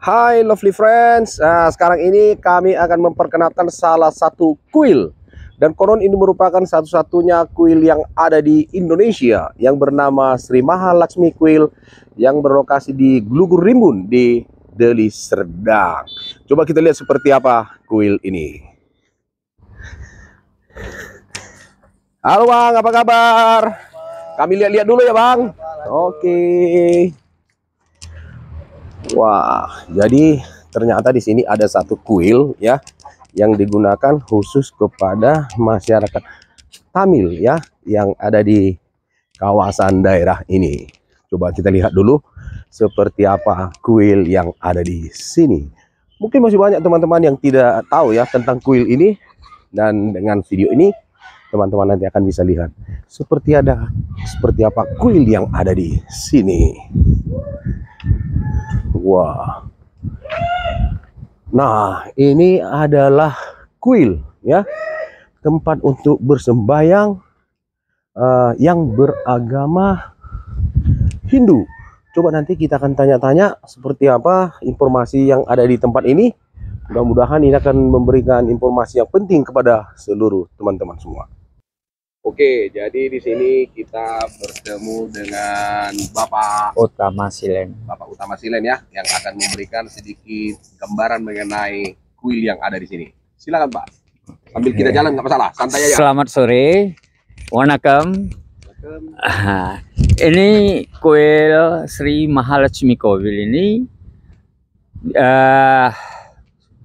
Hai lovely friends, sekarang ini kami akan memperkenalkan salah satu kuil. Dan konon ini merupakan satu-satunya kuil yang ada di Indonesia yang bernama Sri Mahalaxmi Kuil yang berlokasi di Glugur Rimbun di Deli Serdang. Coba kita lihat seperti apa kuil ini. Halo Bang, apa kabar? Kami lihat-lihat dulu ya Bang. Oke. Wah, jadi ternyata di sini ada satu kuil ya yang digunakan khusus kepada masyarakat Tamil ya yang ada di kawasan daerah ini. Coba kita lihat dulu seperti apa kuil yang ada di sini. Mungkin masih banyak teman-teman yang tidak tahu ya tentang kuil ini, dan dengan video ini teman-teman nanti akan bisa lihat seperti apa kuil yang ada di sini. Wah. Nah, ini adalah kuil ya, tempat untuk bersembayang yang beragama Hindu. Coba nanti kita akan tanya-tanya seperti apa informasi yang ada di tempat ini. Mudah-mudahan ini akan memberikan informasi yang penting kepada seluruh teman-teman semua. Oke, jadi di sini kita bertemu dengan Bapak Utama Silen. Bapak Utama Silen ya, yang akan memberikan sedikit gambaran mengenai kuil yang ada di sini. Silakan Pak. Sambil kita jalan nggak masalah, santai aja. Selamat sore, Wanakam. Ini kuil Sri Mahalaxmi Kuil ini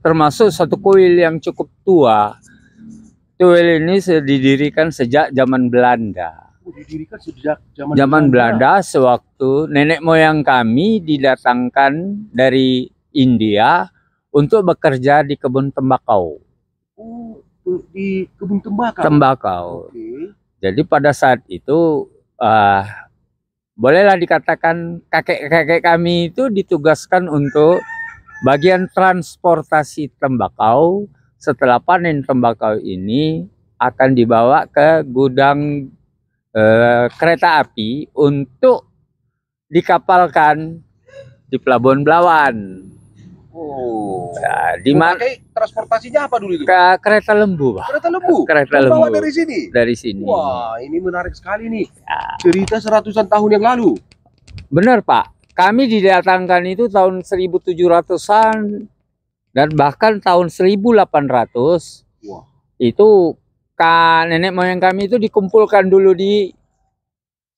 termasuk satu kuil yang cukup tua. Kuil ini didirikan sejak zaman Belanda. Didirikan sejak zaman Belanda, sewaktu nenek moyang kami didatangkan dari India untuk bekerja di kebun tembakau. Oh, di kebun tembakau. Tembakau. Okay. Jadi pada saat itu bolehlah dikatakan kakek-kakek kami itu ditugaskan untuk bagian transportasi tembakau. Setelah panen tembakau ini akan dibawa ke gudang kereta api untuk dikapalkan di Pelabuhan Belawan. Oh. Nah, di mana transportasinya apa dulu itu? Ke kereta lembu, Pak. Kereta lembu. Kereta lembu. Bawa dari sini. Dari sini. Wah, ini menarik sekali nih. Ya. Cerita seratusan tahun yang lalu. Benar, Pak. Kami didatangkan itu tahun 1700-an. Dan bahkan tahun 1800 wah, itu nenek moyang kami itu dikumpulkan dulu di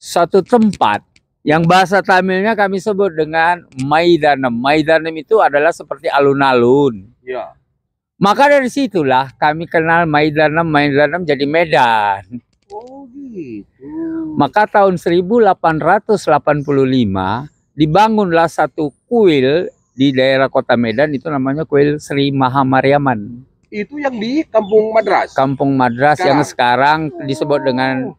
satu tempat yang bahasa Tamilnya kami sebut dengan Maidanam. Maidanam itu adalah seperti alun-alun. ya. Maka dari situlah kami kenal Maidanam jadi Medan. Oh gitu. Maka tahun 1885 dibangunlah satu kuil di daerah kota Medan, itu namanya kuil Sri Mahamariaman. Itu yang di Kampung Madras. Kampung Madras sekarang. Yang sekarang disebut dengan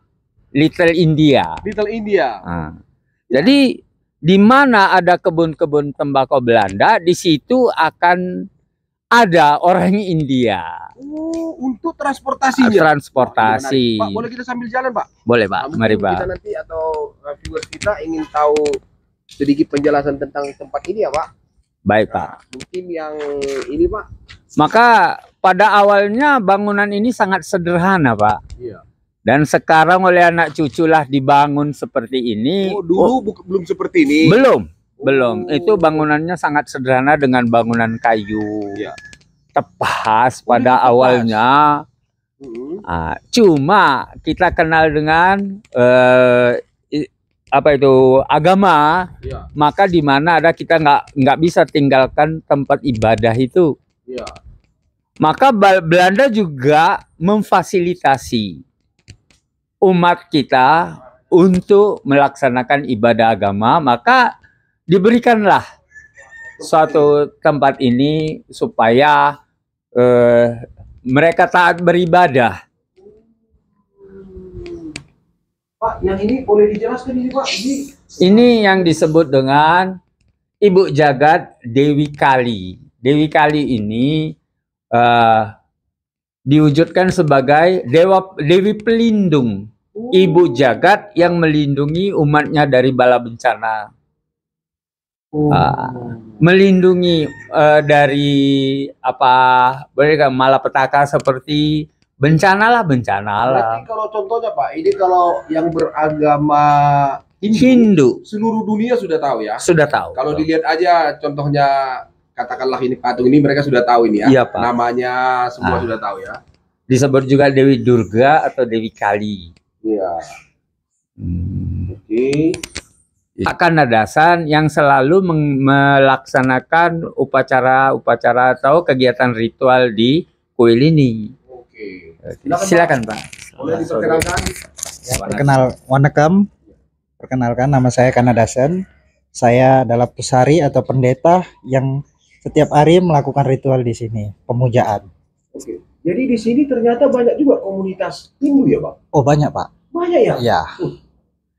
Little India. Little India. Nah, jadi di mana ada kebun-kebun tembakau Belanda, di situ akan ada orang India. Oh, untuk transportasinya. Transportasi. Pak, boleh kita sambil jalan, Pak? Boleh, Pak. Mari, Pak. Kita nanti atau viewers kita ingin tahu sedikit penjelasan tentang tempat ini ya, Pak. Baik, Pak. Mungkin yang ini, Pak. Maka pada awalnya bangunan ini sangat sederhana, Pak. Iya. Dan sekarang oleh anak cuculah dibangun seperti ini. Oh, dulu belum seperti ini. Belum. Itu bangunannya sangat sederhana dengan bangunan kayu. Iya. Tepas pada awalnya. Cuma kita kenal dengan agama, ya. Maka di mana ada kita nggak bisa tinggalkan tempat ibadah itu. Ya. Maka Belanda juga memfasilitasi umat kita untuk melaksanakan ibadah agama, maka diberikanlah suatu tempat ini supaya mereka taat beribadah. Pak, yang ini boleh dijelaskan ini, Pak? Ini yang disebut dengan Ibu Jagat Dewi Kali. Dewi Kali ini diwujudkan sebagai Dewi Pelindung. Ibu Jagat yang melindungi umatnya dari bala bencana. Melindungi dari apa mereka malapetaka seperti bencana lah. Berarti kalau contohnya Pak, ini kalau yang beragama Hindu seluruh dunia sudah tahu ya. sudah tahu. Kalau dilihat aja contohnya, katakanlah ini patung ini mereka sudah tahu ini ya. Iya, Pak. Namanya semua sudah tahu ya. Disebut juga Dewi Durga atau Dewi Kali. Iya. Oke. Pak Kanadasan yang selalu melaksanakan upacara-upacara atau kegiatan ritual di kuil ini. Oke. Silakan Pak. Boleh diperkenalkan? Ya, perkenalkan nama saya Kanadasan. Saya adalah pusari atau pendeta yang setiap hari melakukan ritual di sini, pemujaan. Oke. Jadi di sini ternyata banyak juga komunitas Hindu ya, Pak? Oh, banyak, Pak. Banyak ya? Ya.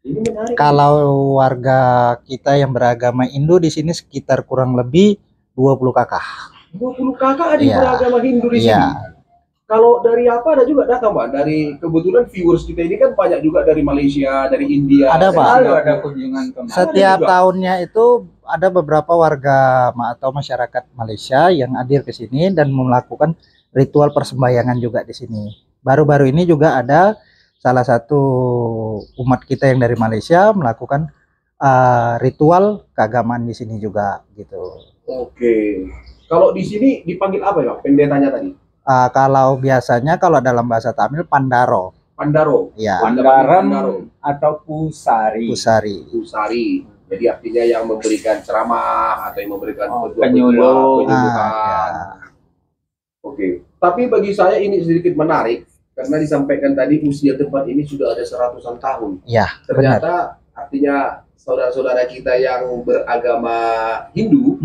Ini menarik. Kalau warga kita yang beragama Hindu di sini sekitar kurang lebih 20 kakak. 20 kakak ada yang Iya. beragama Hindu di sini. Iya. Kalau dari apa ada juga datang, Pak? Dari kebetulan viewers kita ini kan banyak juga dari Malaysia, dari India. Ada, Pak. Selalu ada kunjungan kemari. Setiap juga. tahunnya itu ada beberapa warga atau masyarakat Malaysia yang hadir ke sini dan melakukan ritual persembahyangan juga di sini. Baru-baru ini juga ada salah satu umat kita yang dari Malaysia melakukan ritual keagamaan di sini juga gitu. Oke. Kalau di sini dipanggil apa ya, pendetanya tadi? Kalau biasanya kalau dalam bahasa Tamil Pandaro, Pandaro. ya, Pandaram atau Pusari. Pusari. Pusari. Jadi artinya yang memberikan ceramah atau yang memberikan penyuluh. penyuluhan. Oke. Tapi bagi saya ini sedikit menarik karena disampaikan tadi usia tempat ini sudah ada seratusan tahun. Ya, benar. Ternyata artinya saudara-saudara kita yang beragama Hindu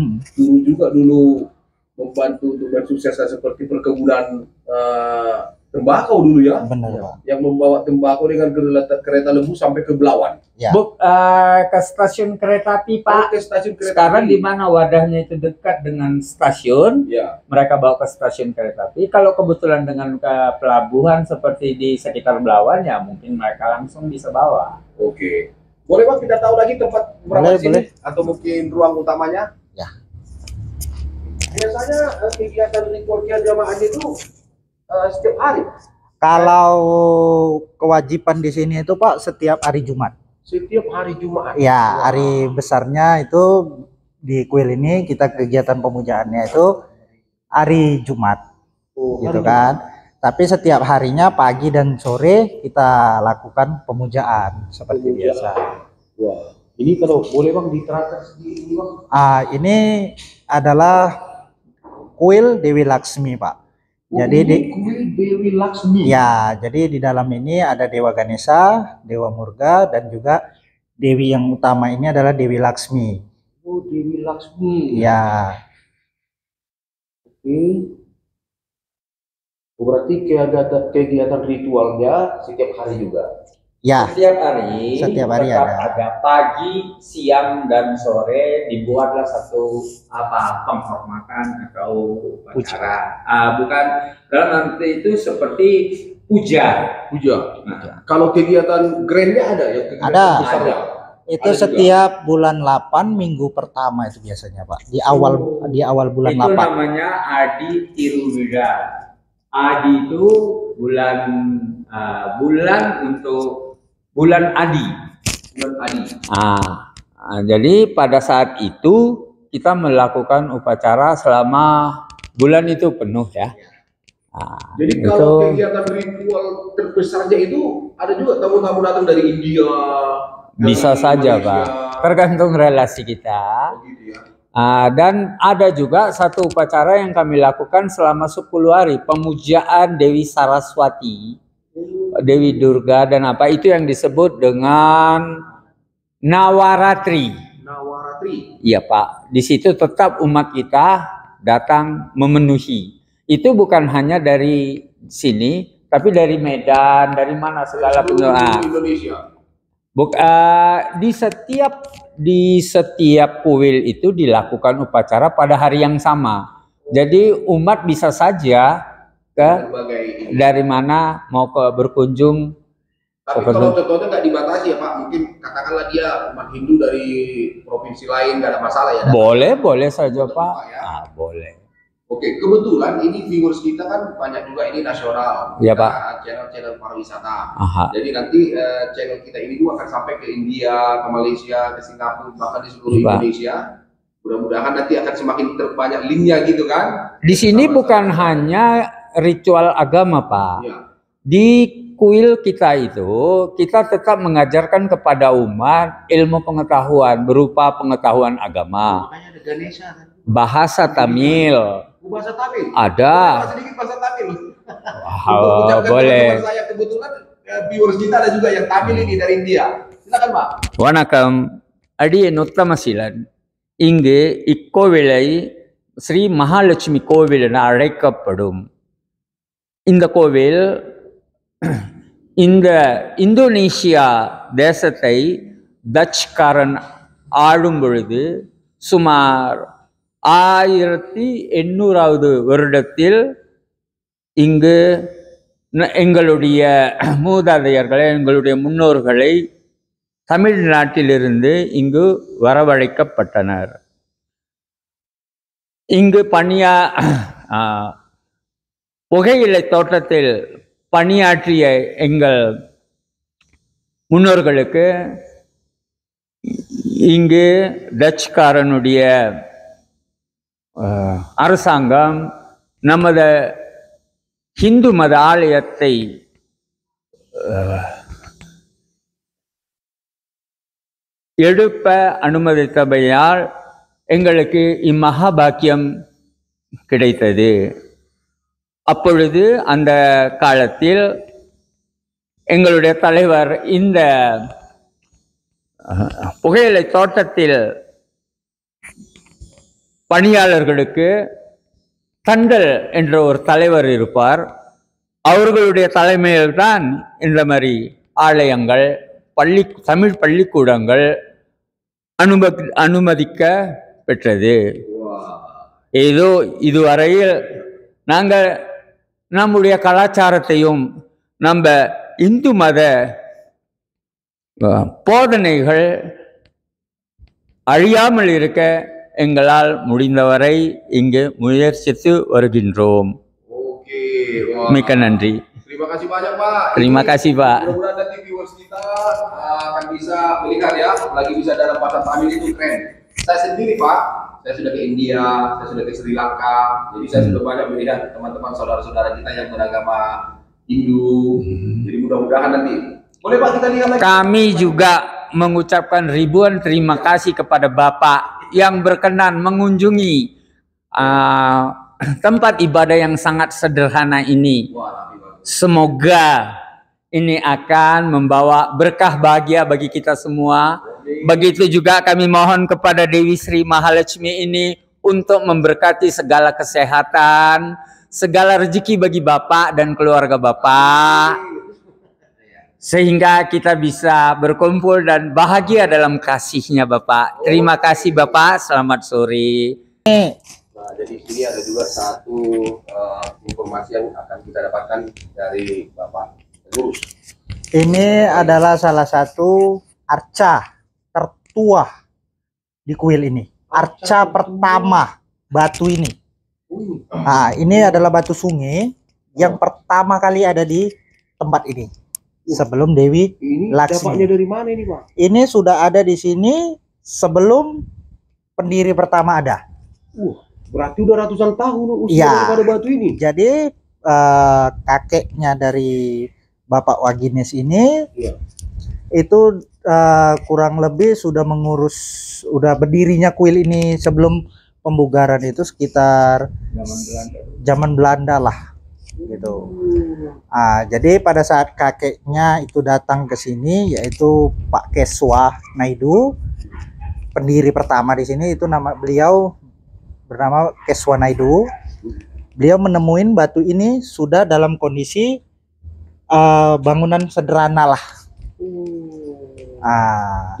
dulu membantu untuk mensukseskan seperti perkebunan tembakau dulu ya. Benar, Pak. Yang membawa tembakau dengan kereta lembu sampai ke Belawan. Ya. Ke stasiun kereta api Pak. Ke stasiun kereta Sekarang api. di mana wadahnya itu dekat dengan stasiun, Ya. mereka bawa ke stasiun kereta api. Kalau kebetulan dengan ke pelabuhan seperti di sekitar Belawan, ya mungkin mereka langsung bisa bawa. Oke. Boleh Pak kita tahu lagi tempat Boleh, di sini boleh. atau mungkin ruang utamanya? Ya. Biasanya kegiatan ritual keagamaan itu setiap hari. Kalau kewajiban di sini itu Pak setiap hari Jumat. Setiap hari Jumat. Ya, hari besarnya itu di kuil ini kita kegiatan pemujaannya itu hari Jumat, gitu kan. Tapi setiap harinya pagi dan sore kita lakukan pemujaan seperti biasa. Wah, ini kalau boleh Bang diterangkan sedikit ini Bang. Ini adalah kuil Dewi Laksmi, Pak. Jadi di kuil Dewi Laksmi. ya, jadi di dalam ini ada Dewa Ganesha, Dewa Murga, dan juga Dewi yang utama ini adalah Dewi Laksmi. Oh, Dewi Laksmi. Ya, Oke. Oh, berarti kegiatan ritualnya setiap hari juga. ya, Setiap hari, Setiap hari tetap ada. pagi, siang, dan sore dibuatlah satu penghormatan atau upacara. Bukan dalam arti itu seperti puja. Puja. Nah, Kalau kegiatan grandnya ada ya? Kegiatan Ada. besarnya? itu Ada juga. setiap bulan 8 minggu pertama itu biasanya, Pak. Di awal bulan itu 8. namanya Adi Tiruvida. Adi itu bulan untuk bulan Adi. Bulan Adi. Jadi pada saat itu kita melakukan upacara selama bulan itu penuh ya. Jadi itu kalau kegiatan ritual terbesarnya itu ada juga tamu-tamu datang dari India. bisa dari saja Malaysia. Pak, tergantung relasi kita. Begitu ya. Dan ada juga satu upacara yang kami lakukan selama 10 hari, pemujaan Dewi Saraswati, Dewi Durga, dan apa itu yang disebut dengan Nawaratri. Nawaratri. Iya Pak, di situ tetap umat kita datang memenuhi. Itu bukan hanya dari sini, tapi dari Medan, dari mana segala Seluruh penjuru. Indonesia. Di setiap kuil itu dilakukan upacara pada hari yang sama. Jadi umat bisa saja ke Berbagai ini. dari mana mau berkunjung. Tapi kalau contohnya nggak dibatasi ya Pak, mungkin katakanlah dia umat Hindu dari provinsi lain nggak ada masalah ya? Boleh, boleh saja Pak. Ya. Ah, boleh. Oke, kebetulan ini viewers kita kan banyak juga ini nasional. Iya, Pak. Channel-channel pariwisata. Aha. Jadi nanti channel kita ini juga akan sampai ke India, ke Malaysia, ke Singapura, bahkan di seluruh Iya, Pak. Indonesia. Mudah-mudahan nanti akan semakin terbanyak linknya gitu kan. Di sini bukan hanya ritual agama Pak. Ya. Di kuil kita itu kita tetap mengajarkan kepada umat ilmu pengetahuan berupa pengetahuan agama. Makanya ada Ganesha kan. Bahasa Tamil. Bahasa Tamil. Ada. Sedikit bahasa Tamil. Oh, boleh. Teman saya kebetulan viewers kita ada juga yang Tamil ini dari India. Silakan Pak. வணக்கம் அடியேன் உத்தமசீலன் இங்கு இக்கோவிலை ஸ்ரீ மகாலட்சுமி கோவில் என அழைக்கப்படும் இந்த கோவில் இந்த இந்தோனேசியா தேசத்தை டச்சுக்காரன் ஆளும் பொழுது சுமார் 1800வது வருடத்தில் இங்கு எங்களுடைய மூதாதையர்களை எங்களுடைய முன்னோர்களை தமிழ்நாட்டிலிருந்து இங்கு வரவழைக்கப்பட்டனர். இங்கு புகையிலை தோட்டத்தில் பணியாற்றிய எங்கள் முன்னோர்களுக்கு இங்கு டச்சுக்காரனுடைய அரசாங்கம் நமது ஹிந்து மத ஆலயத்தை எழுப்ப அனுமதித்தபடியால் எங்களுக்கு இம்மகாபாக்கியம் கிடைத்தது. அப்பொழுது அந்த காலத்தில் எங்களுடைய தலைவர் இந்த புகையிலை தோட்டத்தில் பணியாளர்களுக்கு தண்டல் என்ற ஒரு தலைவர் இருப்பார். அவர்களுடைய தலைமையில் தான் இந்த மாதிரி ஆலயங்கள் தமிழ் பள்ளிக்கூடங்கள் அனுமதிக்க பெற்றது. ஏதோ இதுவரையில் நாங்கள் நம்முடைய கலாச்சாரத்தையும் நம்ம இந்து மத போதனைகள் அழியாமல் இருக்க எங்களால் முடிந்தவரை இங்கு முயற்சித்து வருகின்றோம். மிக்க நன்றி. Terima kasih banyak Pak. Terima kasih Pak. Mudah-mudahan nanti viewers kita akan bisa melihat ya, lagi bisa dalam bahasa Tamil itu keren. Saya sendiri Pak, saya sudah ke India, saya sudah ke Sri Lanka, jadi saya sudah banyak melihat teman-teman saudara-saudara kita yang beragama Hindu. Jadi mudah-mudahan nanti boleh Pak kita lihat lagi. Kami juga mengucapkan ribuan terima kasih kepada Bapak yang berkenan mengunjungi tempat ibadah yang sangat sederhana ini. Semoga ini akan membawa berkah bahagia bagi kita semua. Begitu juga kami mohon kepada Dewi Sri Mahalakshmi ini untuk memberkati segala kesehatan, segala rezeki bagi Bapak dan keluarga Bapak, sehingga kita bisa berkumpul dan bahagia dalam kasihnya Bapak. Terima kasih Bapak, selamat sore. Nah, jadi sini ada juga satu informasi yang akan kita dapatkan dari Bapak Pengurus. Ini adalah salah satu arca tertua di kuil ini. Arca pertama batu ini. Nah, ini adalah batu sungai yang pertama kali ada di tempat ini. Sebelum Dewi Laksmi. Dapatnya dari mana ini Pak? Ini sudah ada di sini sebelum pendiri pertama ada. Berarti udah ratusan tahun usia Ya, daripada batu ini. Jadi kakeknya dari Bapak Wagines ini itu kurang lebih sudah mengurus, udah berdirinya kuil ini sebelum pembugaran itu sekitar zaman Belanda lah gitu. Jadi pada saat kakeknya itu datang ke sini, yaitu Pak Keswa Naidu, pendiri pertama di sini, itu nama beliau bernama Keswa Naidu. Beliau menemuin batu ini sudah dalam kondisi bangunan sederhana lah.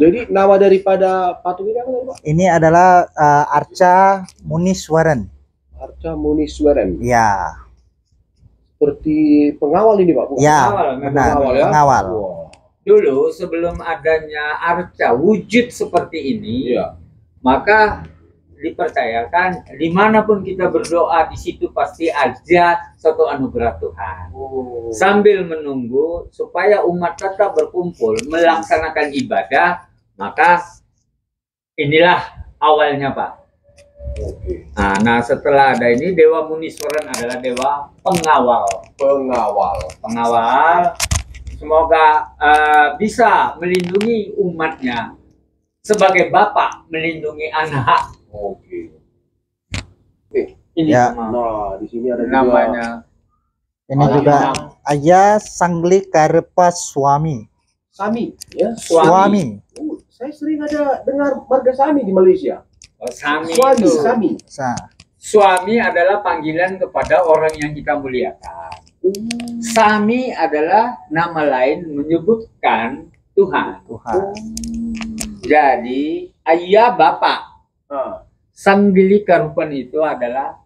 Jadi nama daripada patung ini apa Pak? Ini adalah Arca Muniswaran. Arca Muniswaran. Ya. Seperti pengawal ini Pak? Ya, benar. Pengawal ya? Pengawal. Wow. dulu sebelum adanya arca wujud seperti ini, Iya. maka dipercayakan dimanapun kita berdoa di situ pasti ada satu anugerah Tuhan. Sambil menunggu supaya umat tetap berkumpul melaksanakan ibadah, maka inilah awalnya, Pak. Nah, setelah ada ini, Dewa Muniswaran adalah dewa pengawal. Pengawal. Semoga bisa melindungi umatnya sebagai bapak melindungi anak. Ini Ya. Nah, di sini ada namanya. Ini juga Ayah Sangli Karepa Suami. Sami, ya. Suami. Saya sering ada dengar marga Sami di Malaysia. Sami Suami, itu. Sami. Suami adalah panggilan kepada orang yang kita muliakan. Sami adalah nama lain menyebutkan Tuhan. Jadi ayah bapak. Sanggili Karupan itu adalah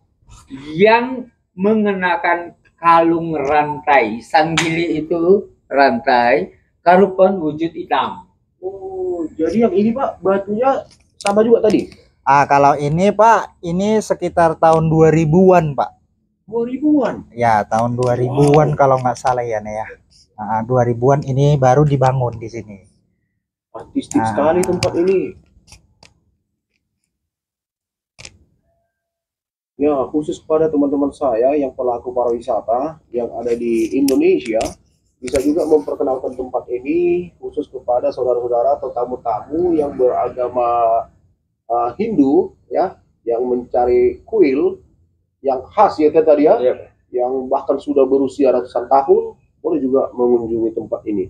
yang mengenakan kalung rantai. Sanggili itu rantai, Karupan wujud hitam. Jadi yang ini Pak, batunya sama juga tadi? Kalau ini Pak, ini sekitar tahun 2000-an Pak. 2000-an? Ya, tahun 2000-an kalau nggak salah ya, Nek ya. 2000-an ini baru dibangun di sini. Artistik sekali tempat ini. Ya, khusus pada teman-teman saya yang pelaku pariwisata yang ada di Indonesia, bisa juga memperkenalkan tempat ini khusus kepada saudara-saudara atau tamu-tamu yang beragama Hindu, ya, yang mencari kuil yang khas ya tadi ya, yang bahkan sudah berusia ratusan tahun, boleh juga mengunjungi tempat ini.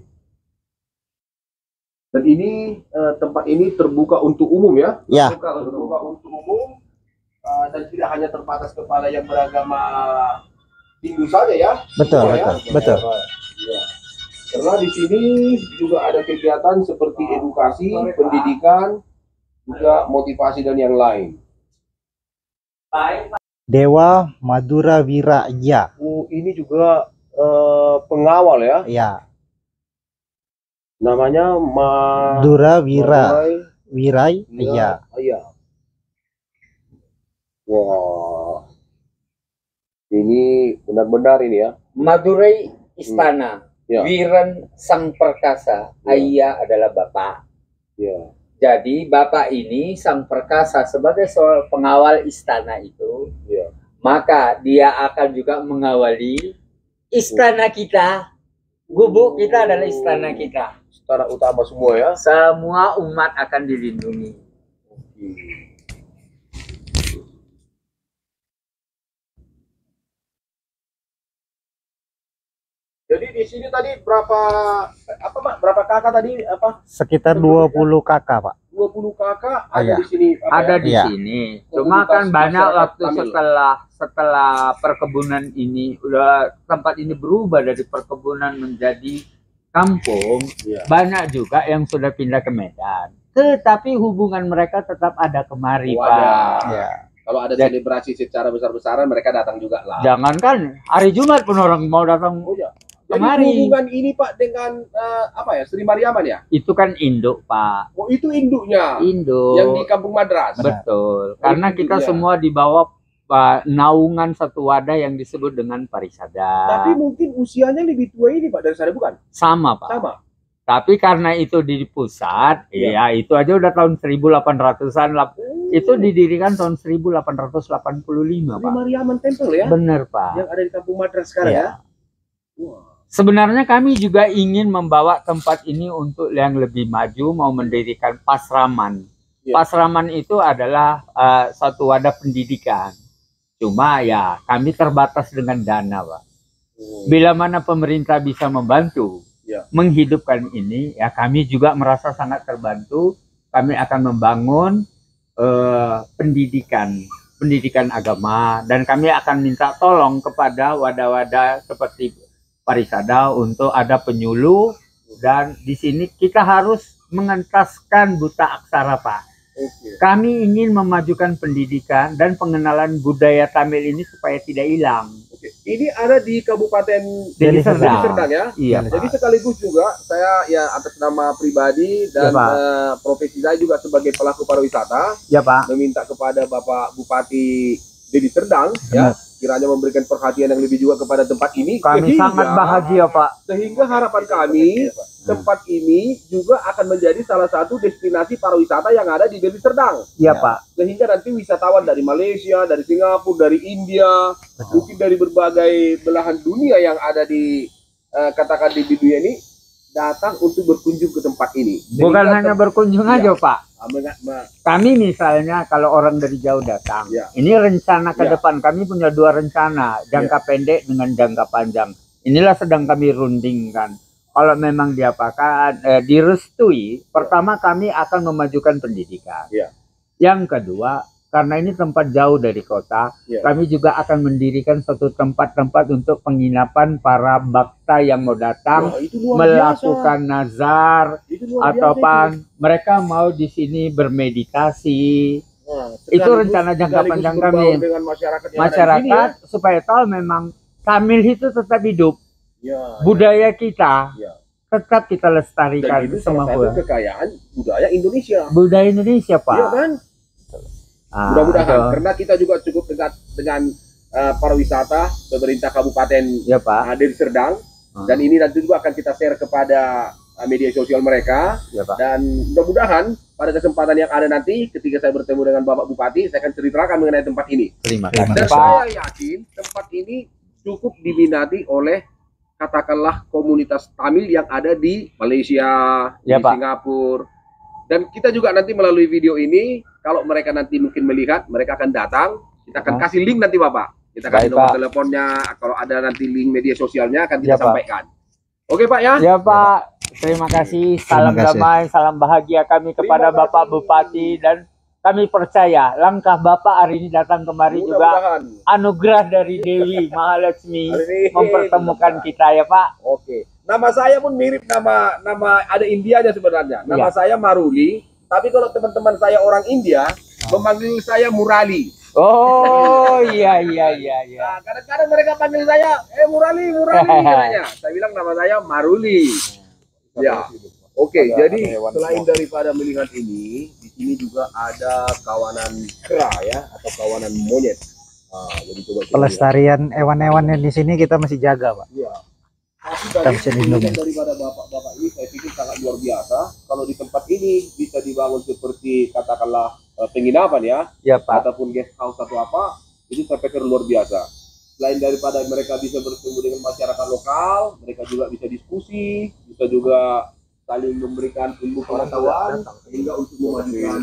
Dan ini tempat ini terbuka untuk umum ya? Ya. Terbuka untuk umum. Dan tidak hanya terbatas kepada yang beragama Hindu saja ya. Betul, ya. betul. Ya. Karena di sini juga ada kegiatan seperti edukasi, pendidikan, juga motivasi dan yang lain. Dewa Madura Wiraya. Ini juga pengawal ya. Ya. Namanya Madura Wiraya. Iya. Wah, ini benar-benar ini ya. Madurai Istana, Ya. Wiran Sang Perkasa, Ayah adalah bapak. Ya. Jadi bapak ini Sang Perkasa sebagai seorang pengawal istana itu, Ya. maka dia akan juga mengawali istana kita. Gubuk kita adalah istana kita. Istana utama semua ya. Semua umat akan dilindungi. Jadi di sini tadi berapa Pak? Berapa kakak tadi apa? Sekitar 20 kakak Pak. 20 kakak ada Iya. di sini Ada di Iya. sini. Cuma kan banyak waktu setelah perkebunan ini udah tempat ini berubah dari perkebunan menjadi kampung. Iya. Banyak juga yang sudah pindah ke Medan. Tetapi hubungan mereka tetap ada kemari, Oh, Pak. ada. Ya. Kalau ada selebrasi secara besar-besaran mereka datang juga lah. Jangankan hari Jumat pun orang mau datang. Oh ya. Jadi Kemari. hubungan ini Pak dengan apa ya? Sri Mariaman ya? Itu kan induk, Pak. Oh, itu induknya. Induk. Yang di Kampung Madras. Betul. Karena itu kita dia. semua di bawah naungan satu wadah yang disebut dengan Parisada. Tapi mungkin usianya lebih tua ini Pak dari saya bukan? Sama, Pak. Sama. Tapi karena itu di pusat, Iya. ya itu aja udah tahun 1800-an. Itu didirikan tahun 1885, Sri Pak. Mariaman Temple ya? Bener, Pak. Yang ada di Kampung Madras sekarang Iya. ya? Wah. Sebenarnya kami juga ingin membawa tempat ini untuk yang lebih maju, mau mendirikan pasraman. Iya. Pasraman itu adalah satu wadah pendidikan. Cuma ya kami terbatas dengan dana, Pak. Bila mana pemerintah bisa membantu Ya. menghidupkan ini, ya kami juga merasa sangat terbantu. Kami akan membangun pendidikan agama, dan kami akan minta tolong kepada wadah-wadah seperti Parisada untuk ada penyuluh, dan di sini kita harus mengentaskan buta aksara, Pak. Kami ingin memajukan pendidikan dan pengenalan budaya Tamil ini supaya tidak hilang. ini ada di Kabupaten Deli Serdang ya. Iya, Jadi Pak. sekaligus juga saya ya atas nama pribadi dan Ya, Pak. profesi saya juga sebagai pelaku pariwisata Ya, Pak. meminta kepada Bapak Bupati Deli Serdang ya kiranya memberikan perhatian yang lebih juga kepada tempat ini. Kami sangat bahagia, Pak. Sehingga harapan kami tempat ini juga akan menjadi salah satu destinasi pariwisata yang ada di Deli Serdang. Iya, Pak. Sehingga nanti wisatawan dari Malaysia, dari Singapura, dari India, mungkin dari berbagai belahan dunia yang ada di katakan di dunia ini datang untuk berkunjung ke tempat ini. Bukan hanya berkunjung Iya. aja, Pak. Kami misalnya kalau orang dari jauh datang, Ya. ini rencana ke Ya. depan. Kami punya 2 rencana, jangka pendek dengan jangka panjang. Inilah sedang kami rundingkan. Kalau memang diapakan, direstui, pertama kami akan memajukan pendidikan. Ya. Yang kedua, karena ini tempat jauh dari kota, Ya. kami juga akan mendirikan suatu tempat-tempat untuk penginapan para bhakta yang mau datang, Wah, itu luar melakukan nazar, biasa. Itu luar atau biasa itu. mereka mau di sini bermeditasi. Nah, Itu sekaligus- rencana jangka sekaligus panjang berbaur kami. dengan masyarakat yang ada di Masyarakat sini, supaya tahu memang Tamil itu tetap hidup, ya. budaya kita Ya. tetap kita Dan lestarikan itu salah satu semua kekayaan budaya Indonesia. budaya Indonesia, Pak. Iya kan? Ah, Mudah-mudahan itu. karena kita juga cukup dekat dengan pariwisata pemerintah Kabupaten Ya, Pak. Deli Serdang dan ini nanti juga akan kita share kepada media sosial mereka Ya, Pak. dan mudah-mudahan pada kesempatan yang ada nanti ketika saya bertemu dengan Bapak Bupati saya akan ceritakan mengenai tempat ini Terima Terima dan kasih, kasih. Pak. saya yakin tempat ini cukup diminati oleh katakanlah komunitas Tamil yang ada di Malaysia, Ya, di Pak. Singapura dan kita juga nanti melalui video ini kalau mereka nanti mungkin melihat mereka akan datang kita akan kasih link nanti Bapak kita kasih Baik, nomor Pak. teleponnya kalau ada nanti link media sosialnya akan Ya, kita Pak. sampaikan oke Pak ya. Ya, Pak. Terima kasih. Salam Terima kasih. damai, salam bahagia kami kepada Terima Bapak kasih. Bupati dan kami percaya langkah Bapak hari ini datang kemari juga Mudah-mudahan anugerah dari Dewi Mahalakshmi hari ini mempertemukan kita, ya, Pak. Oke. Nama saya pun mirip nama ada Indianya sebenarnya. Nama Iya. saya Maruli, tapi kalau teman-teman saya orang India memanggil saya Murali. Oh, iya, iya, iya, iya. Nah, kadang-kadang mereka panggil saya, Murali, Murali katanya. Saya bilang nama saya Maruli. Ya. Oke, jadi selain daripada melihat ini, di sini juga ada kawanan kera ya atau kawanan monyet. Nah, jadi coba kita lihat. Pelestarian hewan-hewan yang di sini kita masih jaga, Pak. Iya. Tapi Kita bisa lindungi. daripada bapak-bapak ini saya pikir sangat luar biasa. Kalau di tempat ini bisa dibangun seperti katakanlah penginapan ya, Ya, Pak. ataupun guest house atau apa, itu saya pikir luar biasa. Selain daripada mereka bisa bertemu dengan masyarakat lokal, mereka juga bisa diskusi, bisa juga saling memberikan ilmu pengetahuan sehingga untuk memajukan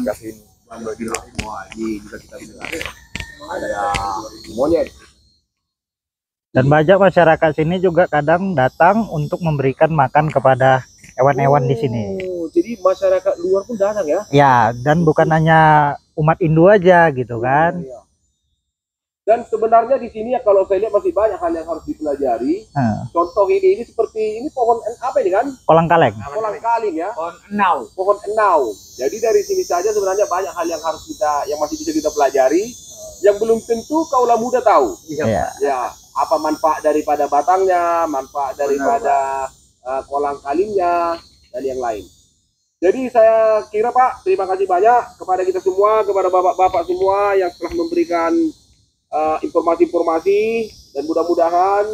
wah ini bisa kita dengar ada monyet. Dan banyak masyarakat sini juga kadang datang untuk memberikan makan kepada hewan-hewan di sini. Oh, jadi masyarakat luar pun datang ya? Ya, dan bukan hanya umat Hindu aja gitu kan. Iya. Dan sebenarnya di sini ya kalau saya lihat masih banyak hal yang harus dipelajari. Nah, Contoh ini seperti ini pohon apa ini kan? kolang kaleng. Kolang kaling ya, On now. pohon enau. Jadi dari sini saja sebenarnya banyak hal yang harus yang masih bisa kita pelajari. Yang belum tentu kaulah muda tahu. Ya. Ya, apa manfaat daripada batangnya, manfaat daripada kolang kalingnya dan yang lain. Jadi saya kira Pak, terima kasih banyak kepada kita semua, kepada bapak-bapak semua yang telah memberikan informasi-informasi dan mudah-mudahan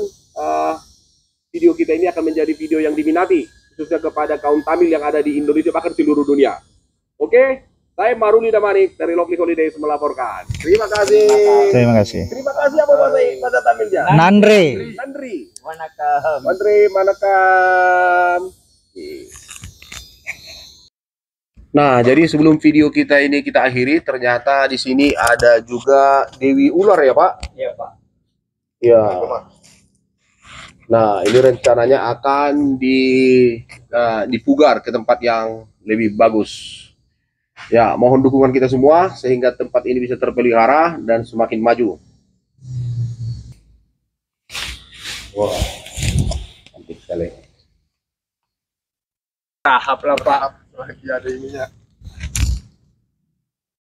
video kita ini akan menjadi video yang diminati khususnya kepada kaum Tamil yang ada di Indonesia bahkan seluruh dunia. Oke, saya Maruli Damanik dari Lovely Holidays melaporkan. Terima kasih. Terima kasih. Terima kasih apa bahasa Tamilnya? Nandre. Nandri. Manakam. Nandri manakam. Nah, jadi sebelum video kita ini kita akhiri, ternyata di sini ada juga Dewi Ular ya, Pak? Ya, Pak. Ya. Nah, ini rencananya akan dipugar ke tempat yang lebih bagus. Ya, mohon dukungan kita semua sehingga tempat ini bisa terpelihara dan semakin maju. Wah, cantik sekali. Tahap lah, Pak. lagi ada ininya